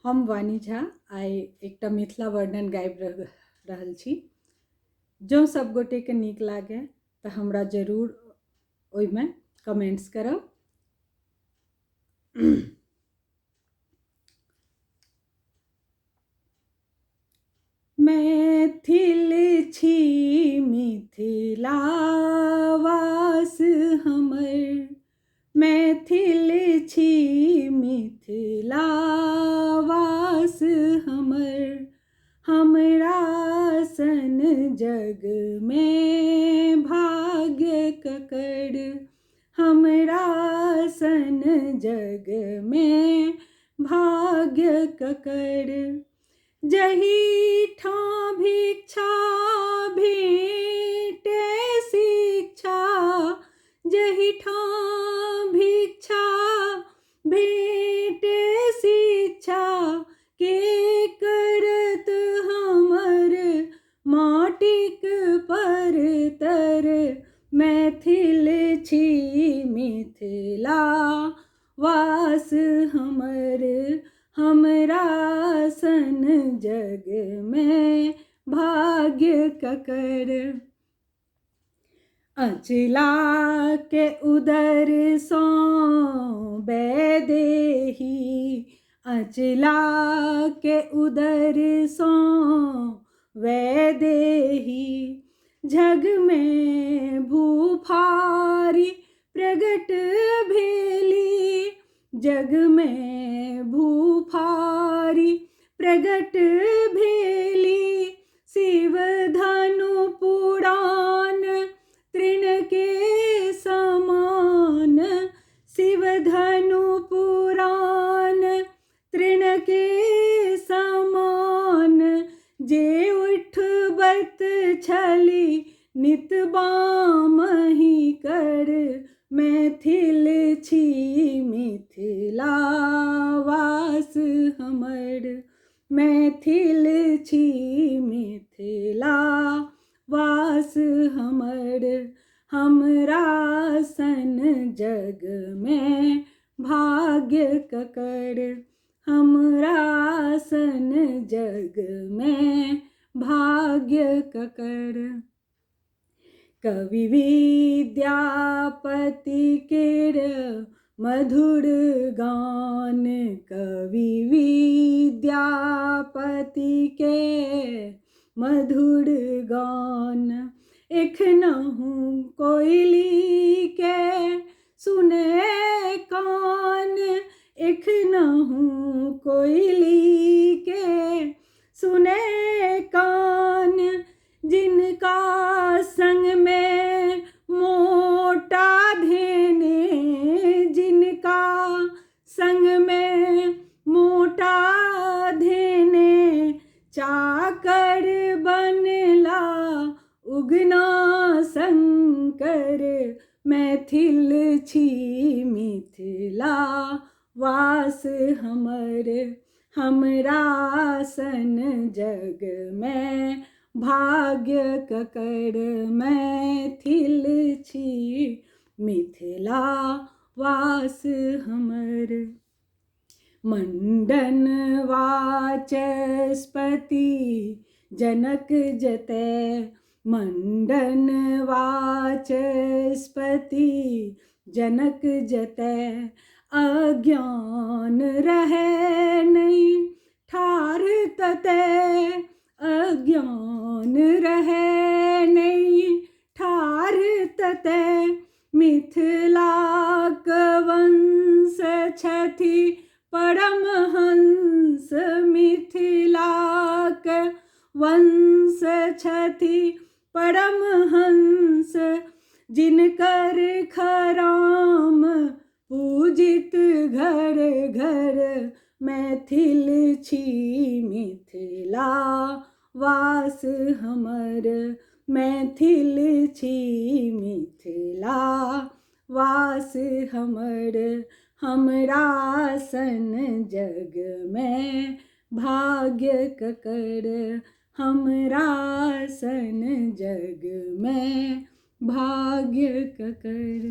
हम वाणी झा आइ एकटा मिथिला वर्णन गाबि रहल छी। जँ सब गोटे के नीक लागे तऽ हमरा जरूर ओहिमे कमेंट्स करब। मैथिल छी मिथिलावास हमर, मैथिल छी मिथिलावास हमर, हमरा सन जग में भाग्य ककर, हमरा सन जग में भाग्य ककर। जही ठाँ भिक्षा भेटे शिक्षा, जही ठाँ भिक्षा भेटे शिक्षा, के करत हमर माटिक परतर। मैथिल छी मिथिला वास हमर, हमरा सन जग में भाग्य ककर। अचला के उदर सो बैदेही, अचला के उदर सो वैदेही, जग में भूफारी प्रगट भेली, जग में भूफारी प्रगट भेली। शिव धनु पुराण तृण के समान, शिव धनु पुराण तृण के समान, जे उठबत छली नित बामहि कर। मैथिल छी मिथिलावास हमर, मैथिल छी मिथिलावास हमर, हमरा सन जग में भाग्य ककर, हमरा सन जग में भाग्य ककर। कवि विद्यापति केर मधुर गान, कवि विद्यापति के मधुर गान, एखनहु कोयली के सुने कान, एखनहु कोयली के सुने कान। जिनका संग में मोटा धेने, जिनका संग में मोटा धेने, चाकर बनला उगना शंकर। मैथिल छी मिथिला वास हमर, हमरा सन जग में भाग्य ककर। मैथिल छी मिथिला वास हमर। मंडन वाचस्पति जनक जतै, मंडन वाचस्पति जनक जतै, अज्ञान रहै नहीं ठार ततै, अज्ञान रहै नहीं ठार ततै। मिथिलाक वंश छथि परमहंस, मिथिलाक वंश छथि परमहंस, जिनकर खराम पूजित घर घर। मैथिल छी मिथिला वास हमर, मैथिल छी मिथिला वास हमर, हमरा सन जग में भाग्य ककर, हमरा सन जग में भाग्य ककर।